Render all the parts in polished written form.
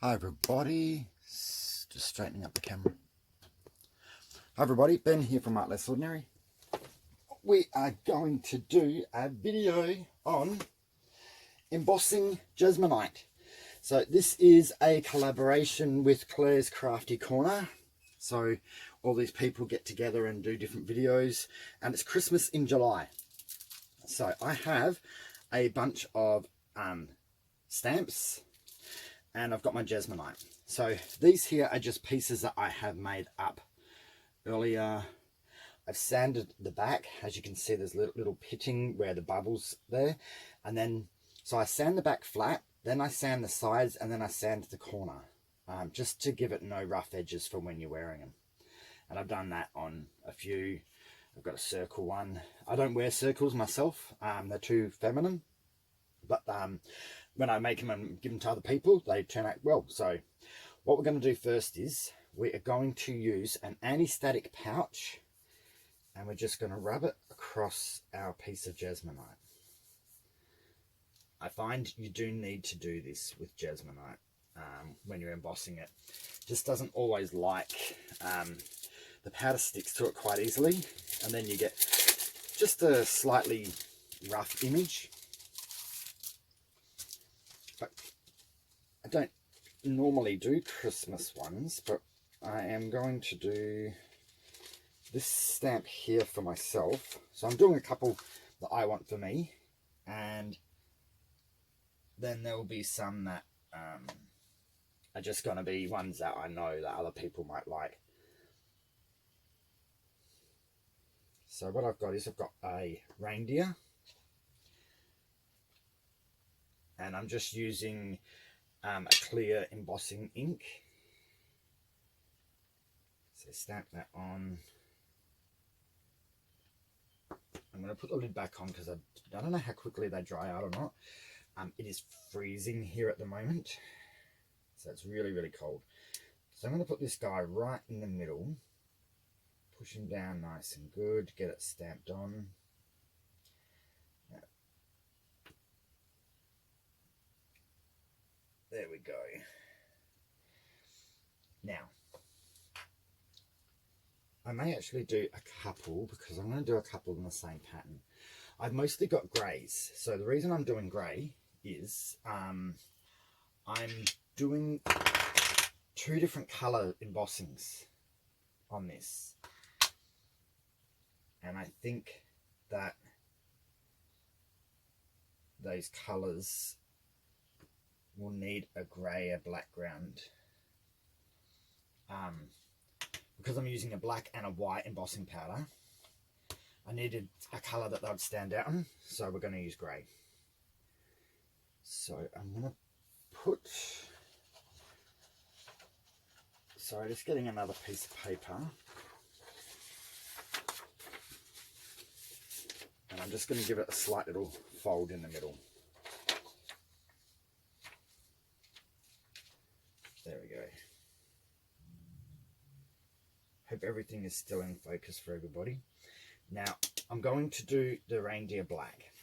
Hi everybody, just straightening up the camera. Hi everybody, Ben here from Art Less Ordinary. We are going to do a video on embossing jesmonite. So this is a collaboration with Claire's Crafty Corner. So all these people get together and do different videos, and it's Christmas in July. So I have a bunch of stamps, and I've got my jesmonite. So these here are just pieces that I have made up earlier. I've sanded the back. As you can see, there's little pitting where the bubbles there. And then, so I sand the back flat, then I sand the sides, and then I sand the corner, just to give it no rough edges for when you're wearing them. And I've done that on a few. I've got a circle one. I don't wear circles myself. They're too feminine. But when I make them and give them to other people, they turn out well. So what we're going to do first is we are going to use an anti-static pouch, and we're just going to rub it across our piece of jesmonite. I find you do need to do this with jesmonite when you're embossing it. It just doesn't always like, the powder sticks to it quite easily, and then you get just a slightly rough image. But I don't normally do Christmas ones, but I am going to do this stamp here for myself. So I'm doing a couple that I want for me, and then there will be some that are just going to be ones that I know that other people might like. So what I've got is I've got a reindeer, and I'm just using a clear embossing ink. So stamp that on. I'm going to put the lid back on because I don't know how quickly they dry out or not. It is freezing here at the moment, so it's really, really cold. So I'm going to put this guy right in the middle, push him down nice and good, get it stamped on. There we go. Now, I may actually do a couple, because I'm going to do a couple in the same pattern. I've mostly got greys. So the reason I'm doing grey is I'm doing two different colour embossings on this. And I think that those colours will need a grey, a black ground. Because I'm using a black and a white embossing powder, I needed a colour that would stand out in, so we're going to use grey. So I'm going to put, sorry, just getting another piece of paper, and I'm just going to give it a slight little fold in the middle. There we go. Hope everything is still in focus for everybody. Now, I'm going to do the reindeer black.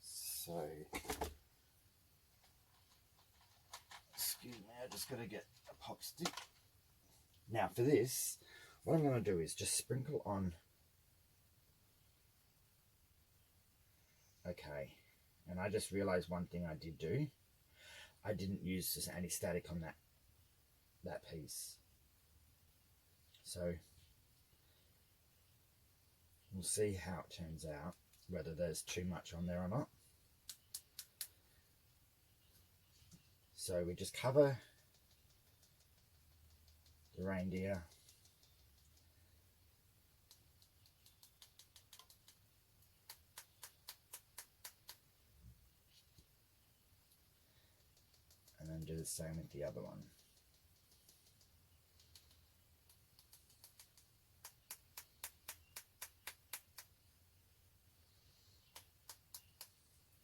So, excuse me, I just got to get a pop stick. Now, for this, what I'm going to do is just sprinkle on. Okay, and I just realized one thing I did do. I didn't use this anti-static on that piece. So we'll see how it turns out, whether there's too much on there or not. So we just cover the reindeer. And then do the same with the other one.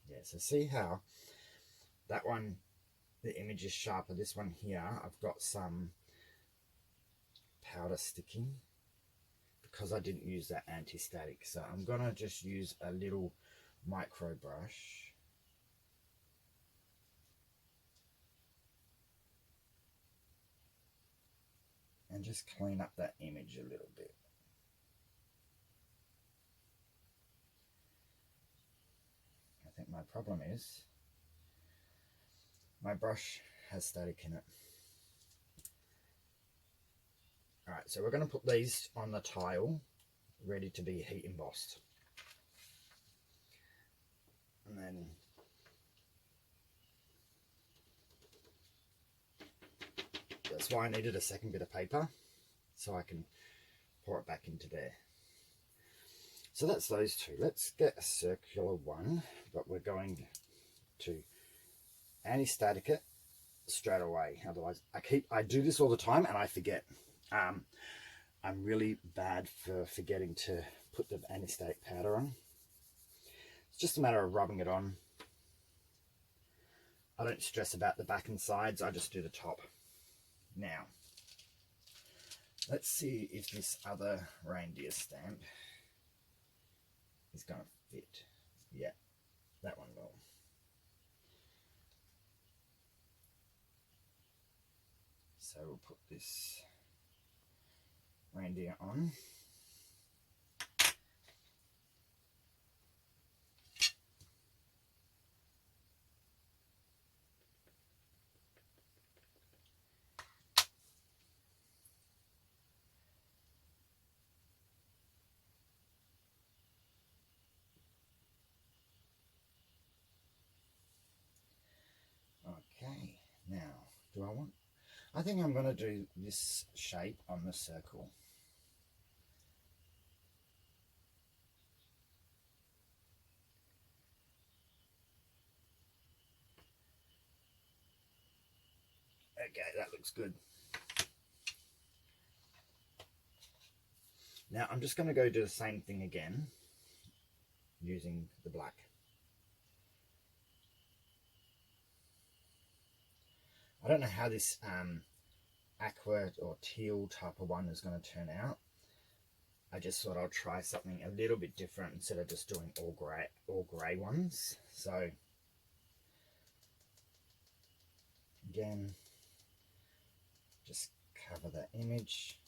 Yeah, so see how that one, the image is sharper. This one here, I've got some powder sticking because I didn't use that anti-static. So I'm gonna just use a little micro brush just clean up that image a little bit. I think my problem is my brush has static in it. Alright, so we're going to put these on the tile ready to be heat embossed. And then that's why I needed a second bit of paper, so I can pour it back into there. So that's those two. Let's get a circular one, but we're going to anti-static it straight away. Otherwise, I do this all the time and I forget. I'm really bad for forgetting to put the anti-static powder on. It's just a matter of rubbing it on. I don't stress about the back and sides, I just do the top. Now, let's see if this other reindeer stamp is going to fit. Yeah, that one will. So we'll put this reindeer on. Okay, now, I think I'm going to do this shape on the circle. Okay, that looks good. Now I'm just going to go do the same thing again using the black. I don't know how this aqua or teal type of one is going to turn out. I just thought I'll try something a little bit different instead of just doing all grey ones. So again, just cover that image.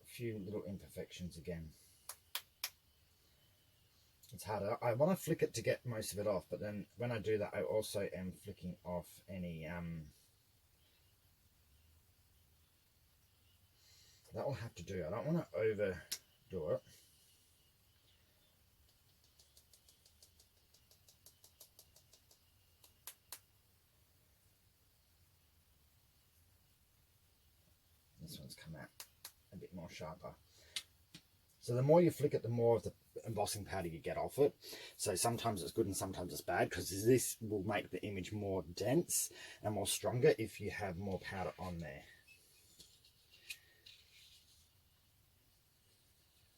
A few little imperfections again. It's harder. I want to flick it to get most of it off, but then when I do that, I also am flicking off any that will have to do. I don't want to overdo it. This one's come out a bit more sharper. So the more you flick it, the more of the embossing powder you get off it. So sometimes it's good and sometimes it's bad, because this will make the image more dense and more stronger if you have more powder on there.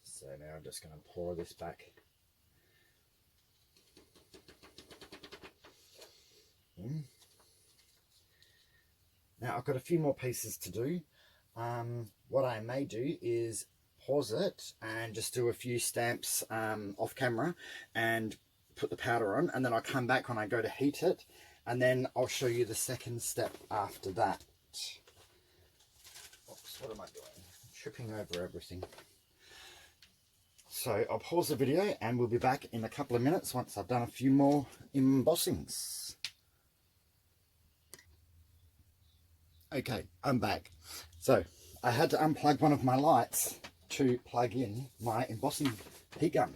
So now I'm just going to pour this back in. Now I've got a few more pieces to do. What I may do is pause it and just do a few stamps off camera and put the powder on, and then I'll come back when I go to heat it, and then I'll show you the second step after that. Oops, what am I doing? I'm tripping over everything. So I'll pause the video and we'll be back in a couple of minutes once I've done a few more embossings. Okay, I'm back. So I had to unplug one of my lights to plug in my embossing heat gun.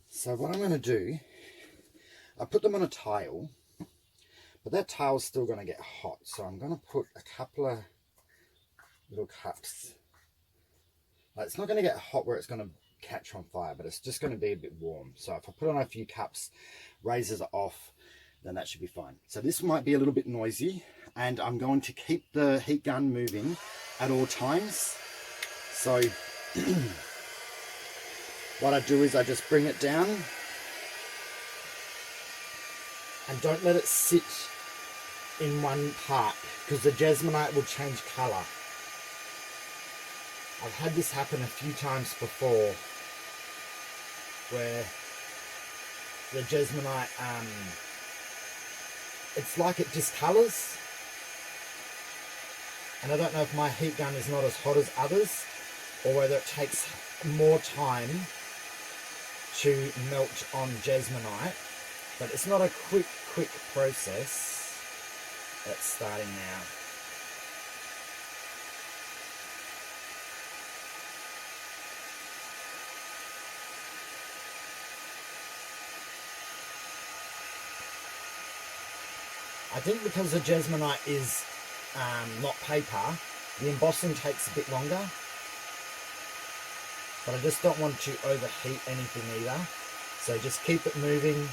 So what I'm going to do, I put them on a tile, but that tile's still going to get hot. So I'm going to put a couple of little cups. It's not going to get hot where it's going to catch on fire, but it's just going to be a bit warm. So if I put on a few cups, raises it off, then that should be fine. So this might be a little bit noisy, and I'm going to keep the heat gun moving at all times. So what I do is I just bring it down and don't let it sit in one part, because the jesmonite will change colour. I've had this happen a few times before, where the jesmonite, it's like it discolours. And I don't know if my heat gun is not as hot as others, or whether it takes more time to melt on jesmonite. But it's not a quick process. It's starting now. I think because the jesmonite is not paper, the embossing takes a bit longer, but I just don't want to overheat anything either, so just keep it moving.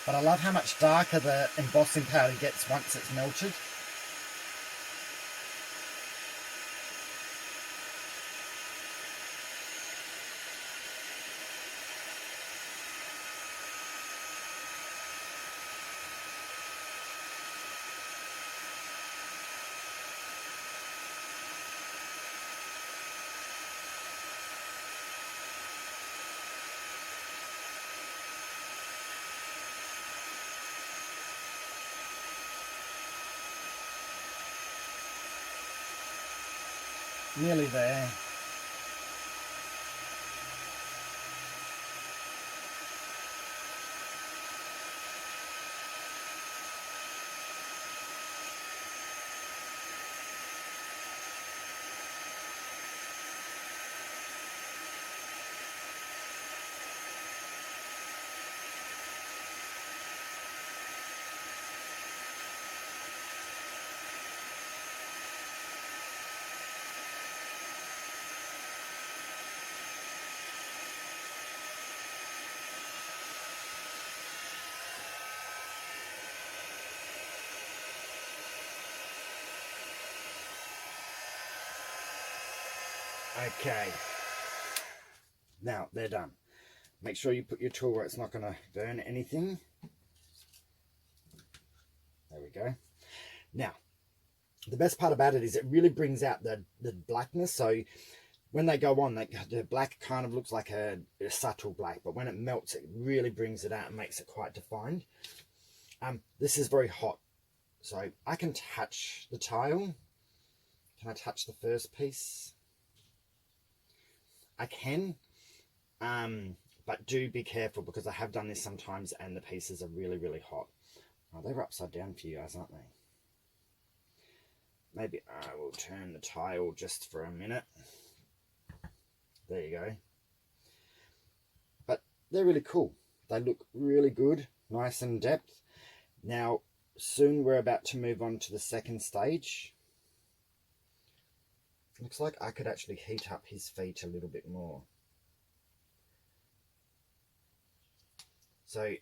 But I love how much darker the embossing powder gets once it's melted. Nearly there. Okay, now they're done. Make sure you put your tool where it's not going to burn anything. There we go. Now, the best part about it is it really brings out the blackness. So when they go on, the black kind of looks like a subtle black, but when it melts, it really brings it out and makes it quite defined. This is very hot, so I can touch the tile. Can I touch the first piece? I can, but do be careful, because I have done this sometimes and the pieces are really hot. Oh, they were upside down for you guys, aren't they? Maybe I will turn the tile just for a minute. There you go. But they're really cool. They look really good, nice in depth. Now, soon we're about to move on to the second stage. Looks like I could actually heat up his feet a little bit more. So,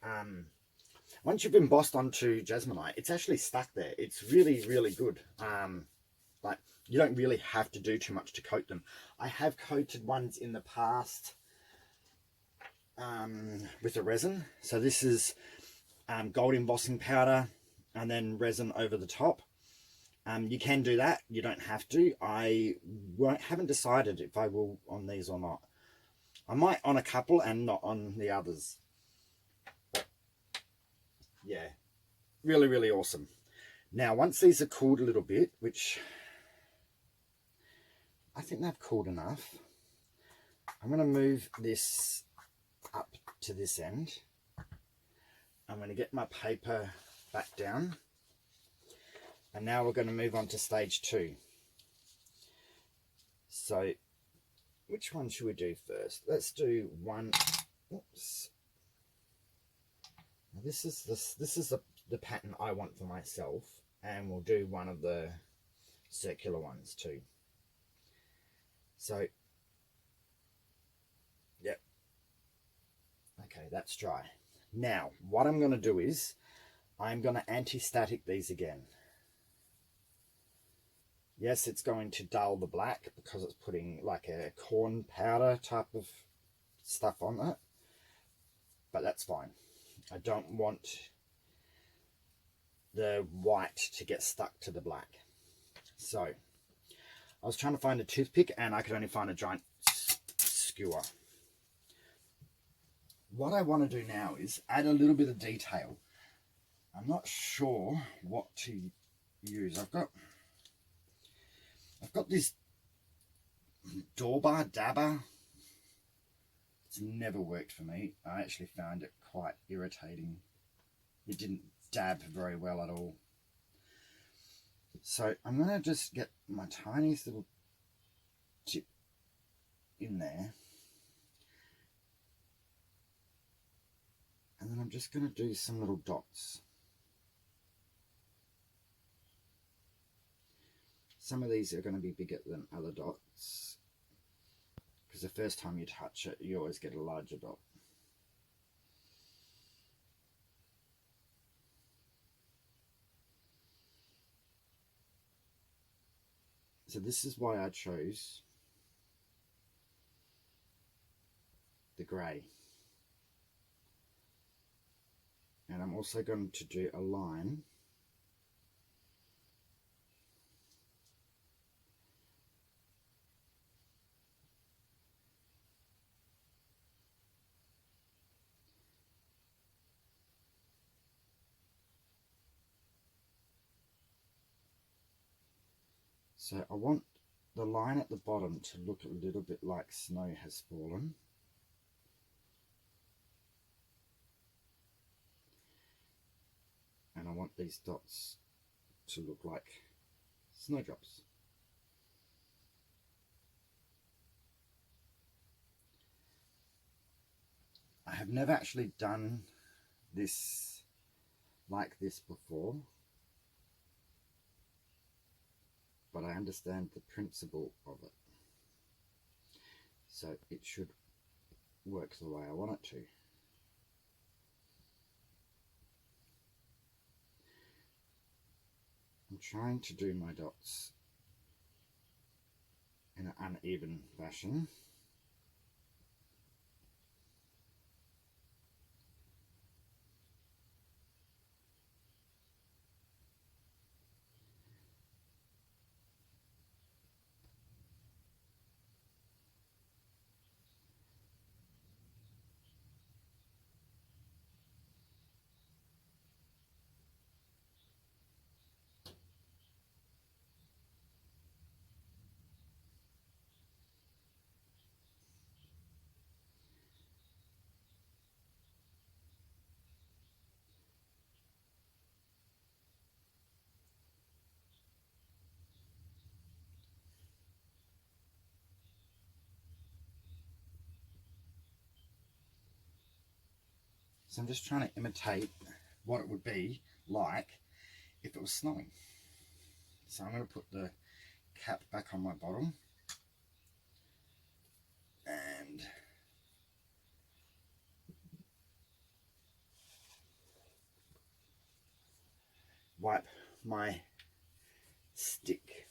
once you've embossed onto jesmonite, it's actually stuck there. It's really good. Like, you don't really have to do too much to coat them. I have coated ones in the past with a resin. So this is gold embossing powder and then resin over the top. You can do that. You don't have to. I haven't decided if I will on these or not. I might on a couple and not on the others. But yeah, really, really awesome. Now, once these are cooled a little bit, which I think they've cooled enough, I'm going to move this up to this end. I'm going to get my paper back down. And now we're going to move on to stage 2. So, which one should we do first? Let's do one. Oops. Now this is the pattern I want for myself, and we'll do one of the circular ones too. So, yep. Okay, that's dry. Now, what I'm going to do is I'm going to anti-static these again. Yes, it's going to dull the black because it's putting like a corn powder type of stuff on it, but that's fine. I don't want the white to get stuck to the black. So I was trying to find a toothpick and I could only find a giant skewer. What I want to do now is add a little bit of detail. I'm not sure what to use. I've got this Dauber dabber. It's never worked for me. I actually found it quite irritating. It didn't dab very well at all. So I'm going to just get my tiniest little tip in there. And then I'm just going to do some little dots. Some of these are going to be bigger than other dots, because the first time you touch it, you always get a larger dot. So this is why I chose the grey. And I'm also going to do a line so I want the line at the bottom to look a little bit like snow has fallen. And I want these dots to look like snowdrops. I have never actually done this like this before, but I understand the principle of it. So it should work the way I want it to. I'm trying to do my dots in an uneven fashion. So I'm just trying to imitate what it would be like if it was snowing. So I'm going to put the cap back on my bottle and wipe my stick.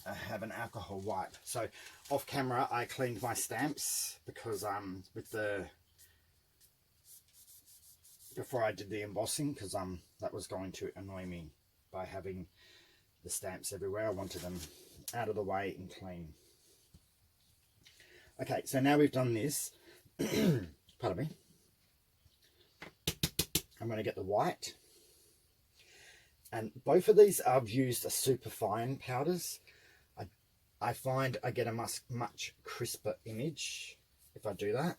I have an alcohol wipe. So off camera I cleaned my stamps because with the before I did the embossing, because that was going to annoy me by having the stamps everywhere. I wanted them out of the way and clean. Okay, so now we've done this. Pardon me. I'm going to get the white. And both of these I've used a super fine powders. I find I get a much crisper image if I do that.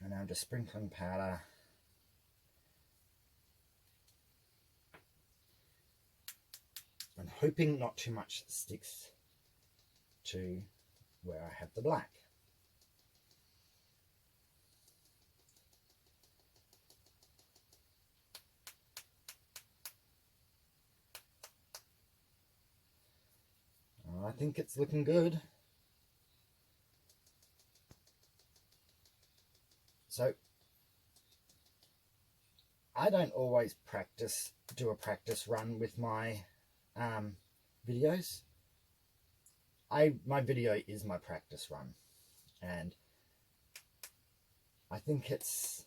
And I'm just sprinkling powder. And hoping not too much sticks to where I have the black. I think it's looking good. So I don't always do a practice run with my videos. My video is my practice run, and I think it's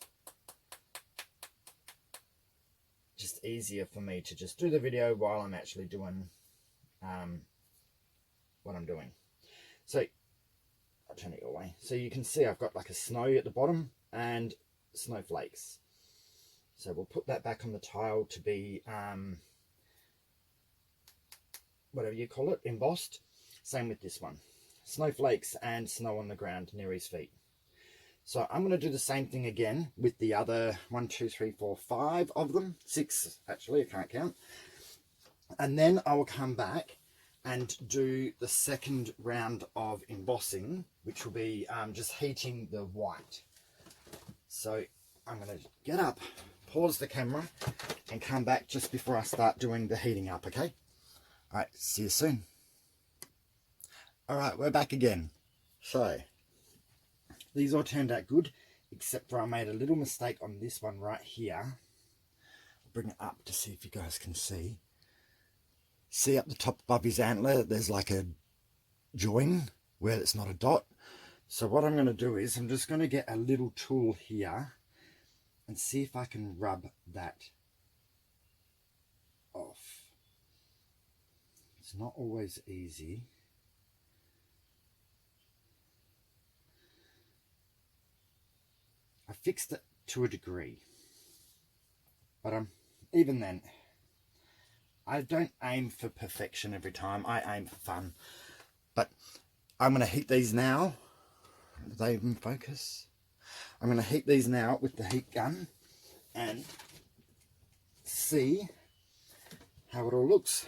just easier for me to just do the video while I'm actually doing what I'm doing. So I'll turn it away. So you can see I've got like a snow at the bottom and snowflakes. So we'll put that back on the tile to be whatever you call it, embossed. Same with this one. Snowflakes and snow on the ground near his feet. So I'm going to do the same thing again with the other 1, 2, 3, 4, 5 of them. 6 actually, I can't count. And then I will come back and do the second round of embossing, which will be just heating the white. So I'm going to get up, pause the camera, and come back just before I start doing the heating up, okay? All right, see you soon. All right, we're back again. So these all turned out good, except for I made a little mistake on this one right here. I'll bring it up to see if you guys can see. See up the top above his antler, there's like a join where it's not a dot. So what I'm going to do is I'm just going to get a little tool here and see if I can rub that off. It's not always easy. I fixed it to a degree, but even then, I don't aim for perfection every time. I aim for fun. But I'm going to heat these now. Do they even focus? I'm going to heat these now with the heat gun and see how it all looks.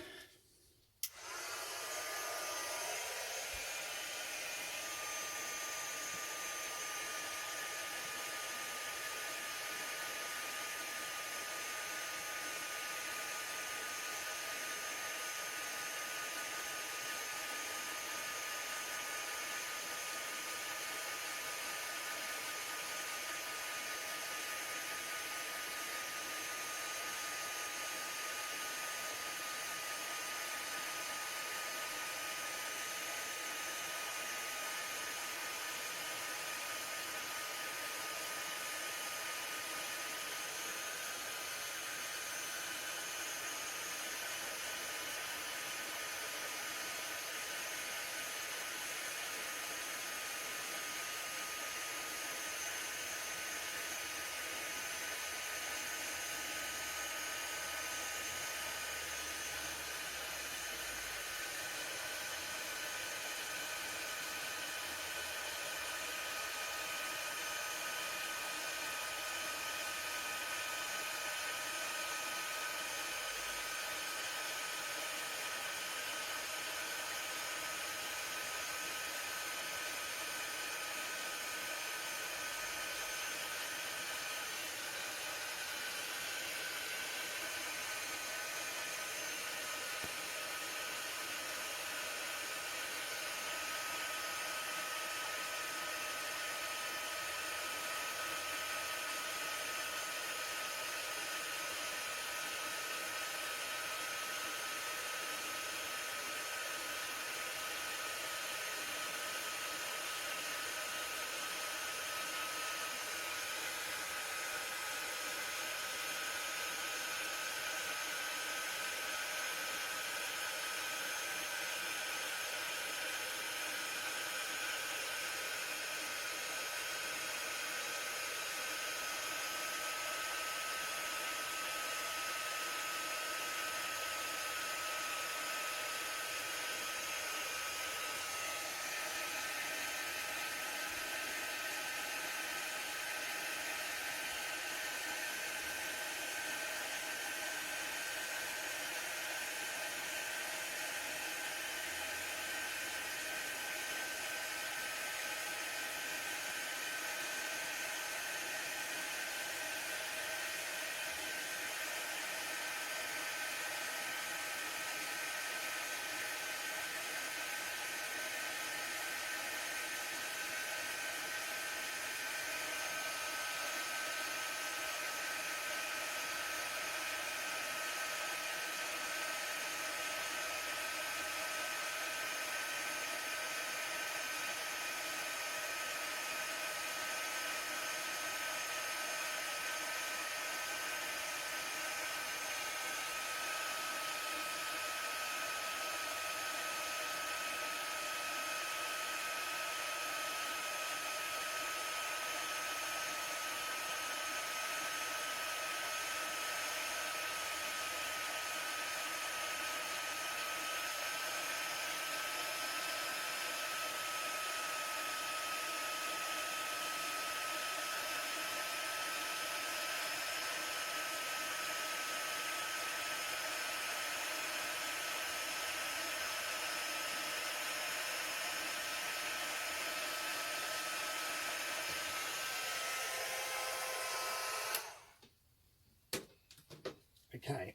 Okay,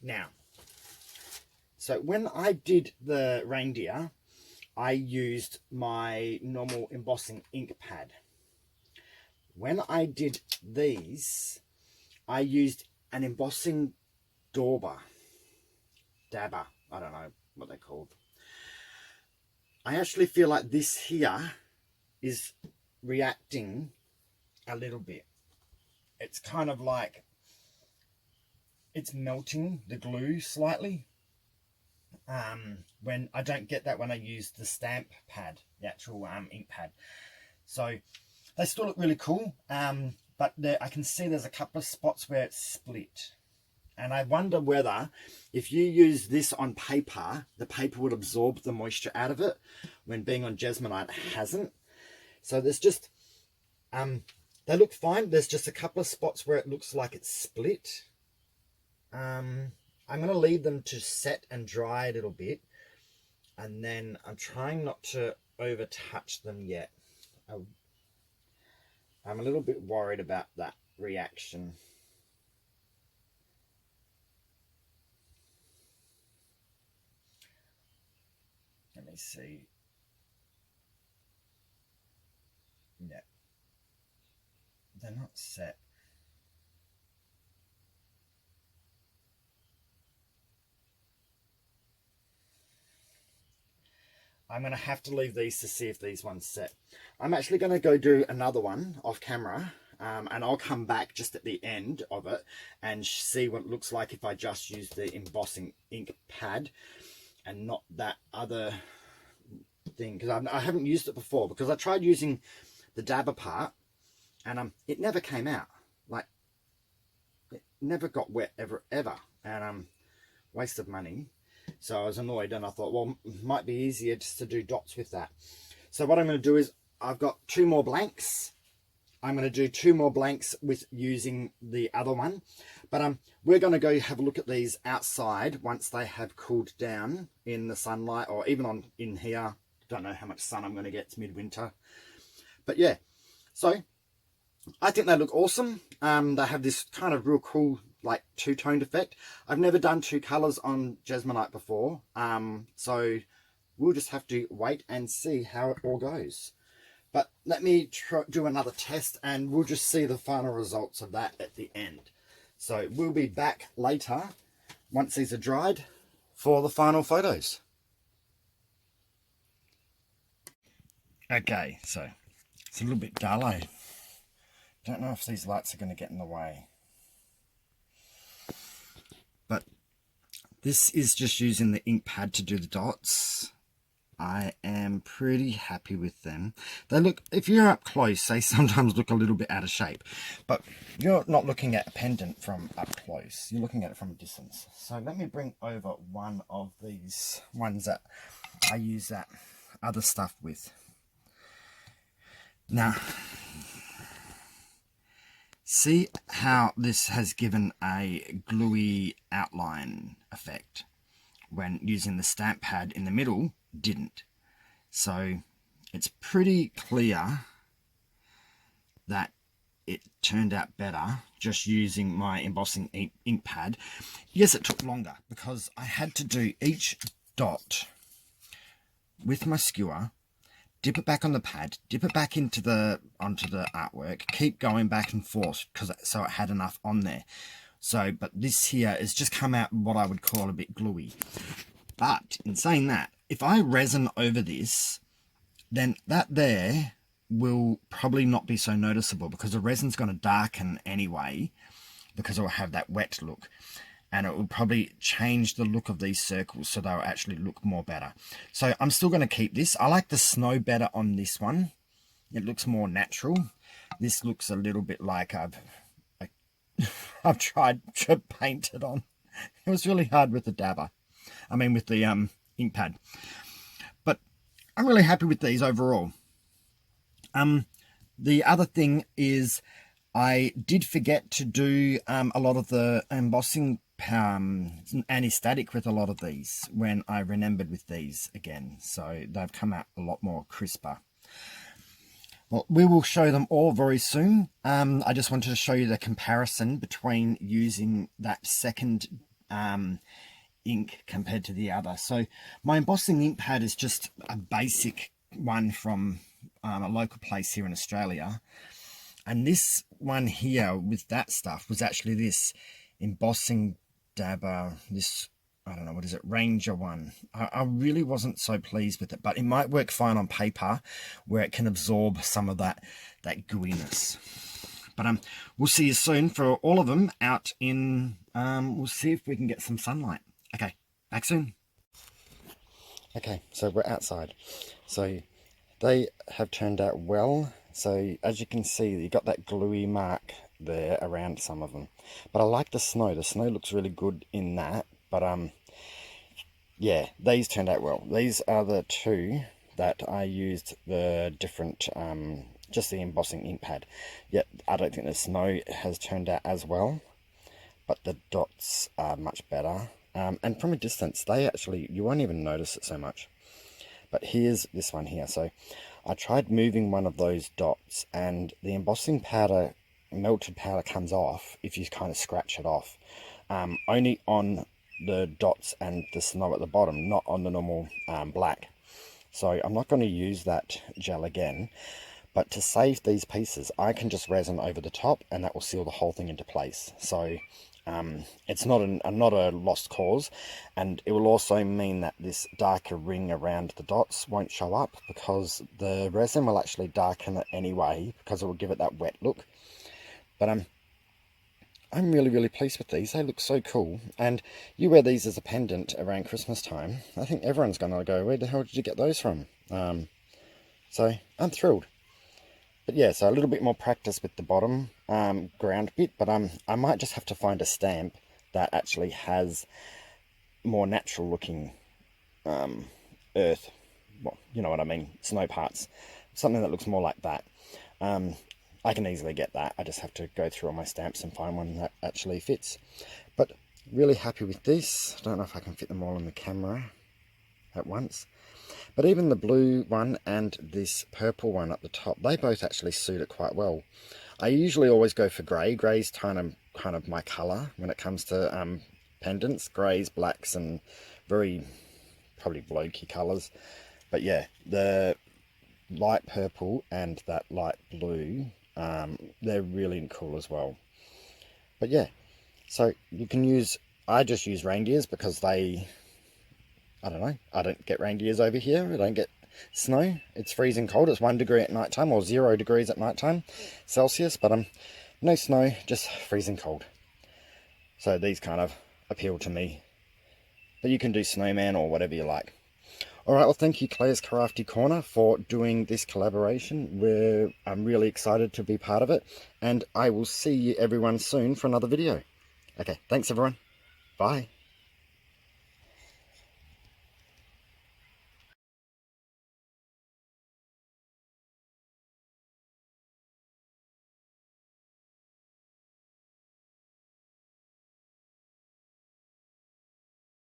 now, so when I did the reindeer, I used my normal embossing ink pad. When I did these, I used an embossing dabber, I don't know what they're called. I actually feel like this here is reacting a little bit. It's kind of like it's melting the glue slightly. When I don't get that when I use the stamp pad, the actual ink pad. So they still look really cool, but I can see there's a couple of spots where it's split. And I wonder whether if you use this on paper, the paper would absorb the moisture out of it, when being on jesmonite it hasn't. So there's just, they look fine. There's just a couple of spots where it looks like it's split. I'm going to leave them to set and dry a little bit. And then I'm trying not to over touch them yet. I'm a little bit worried about that reaction. Let me see. Yeah. They're not set. I'm going to have to leave these to see if these ones set. I'm actually going to go do another one off camera, and I'll come back just at the end of it and see what it looks like if I just use the embossing ink pad and not that other thing, because I haven't used it before, because I tried using the dabber part and it never came out. Like, it never got wet ever, and waste of money. So I was annoyed, and I thought, well, it might be easier just to do dots with that. So what I'm going to do is, I've got 2 more blanks. I'm going to do 2 more blanks with using the other one. But we're going to go have a look at these outside once they have cooled down in the sunlight, or even in here. Don't know how much sun I'm going to get. It's midwinter. But yeah, so I think they look awesome. They have this kind of real cool, like, 2-toned effect. I've never done 2 colors on jesmonite before, so we'll just have to wait and see how it all goes. But let me do another test, and we'll just see the final results of that at the end. So we'll be back later once these are dried for the final photos. Okay, so it's a little bit dull. I don't know if these lights are going to get in the way. But this is just using the ink pad to do the dots. I am pretty happy with them. They look, if you're up close, they sometimes look a little bit out of shape. But you're not looking at a pendant from up close. You're looking at it from a distance. So let me bring over one of these ones that I use that other stuff with. Now, see how this has given a gluey outline effect, when using the stamp pad in the middle didn't. So it's pretty clear that it turned out better just using my embossing ink pad. Yes, it took longer because I had to do each dot with my skewer, dip it back on the pad, dip it back onto the artwork, keep going back and forth so it had enough on there. So, but this here has just come out what I would call a bit gluey. But in saying that, if I resin over this, then that there will probably not be so noticeable, because the resin's going to darken anyway, because it will have that wet look. And it will probably change the look of these circles so they'll actually look more better. So I'm still going to keep this. I like the snow better on this one. It looks more natural. This looks a little bit like I've tried to paint it on. It was really hard with the dabber. I mean with the ink pad. But I'm really happy with these overall. The other thing is I did forget to do a lot of the embossing anti-static with a lot of these when I remembered with these again. So they've come out a lot more crisper. Well, we will show them all very soon. I just wanted to show you the comparison between using that second ink compared to the other. So my embossing ink pad is just a basic one from a local place here in Australia. And this one here with that stuff was actually this embossing dabber, this, I don't know, what is it, Ranger one. I really wasn't so pleased with it, but it might work fine on paper where it can absorb some of that gooiness. But we'll see you soon for all of them out in, we'll see if we can get some sunlight. Okay, back soon. Okay, so we're outside. So they have turned out well. So as you can see, you got that gluey mark there around some of them. But I like the snow. The snow looks really good in that. But yeah, these turned out well. These are the two that I used the different, just the embossing ink pad. Yet I don't think the snow has turned out as well. But the dots are much better. And from a distance, they actually, you won't even notice it so much. But here's this one here. So I tried moving one of those dots, and the embossing powder, melted powder, comes off if you kind of scratch it off. Only on the dots and the snow at the bottom, not on the normal black. So I'm not going to use that gel again. But to save these pieces, I can just resin over the top, and that will seal the whole thing into place. So it's not a lost cause, and it will also mean that this darker ring around the dots won't show up, because the resin will actually darken it anyway, because it will give it that wet look. But I'm really pleased with these. They look so cool, and you wear these as a pendant around Christmas time. I think everyone's going to go, where the hell did you get those from? So I'm thrilled. But yeah, so a little bit more practice with the bottom ground bit, but I might just have to find a stamp that actually has more natural looking earth, well, you know what I mean, snow parts, something that looks more like that. I can easily get that. I just have to go through all my stamps and find one that actually fits. But really happy with this. I don't know if I can fit them all in the camera at once. But even the blue one and this purple one at the top, they both actually suit it quite well. I usually always go for grey. Grey's kind of my colour when it comes to pendants. Greys, blacks, and very probably blokey colours. But yeah, the light purple and that light blue, they're really cool as well. But yeah, so you can use, I just use reindeers because they, I don't know, I don't get reindeers over here. I don't get snow. It's freezing cold. It's 1 degree at night time, or 0 degrees at night time Celsius, but no snow, just freezing cold. So these kind of appeal to me. But you can do snowman or whatever you like. Alright, well thank you Claire's Crafty Corner for doing this collaboration. I'm really excited to be part of it, and I will see you everyone soon for another video. Okay, thanks everyone. Bye.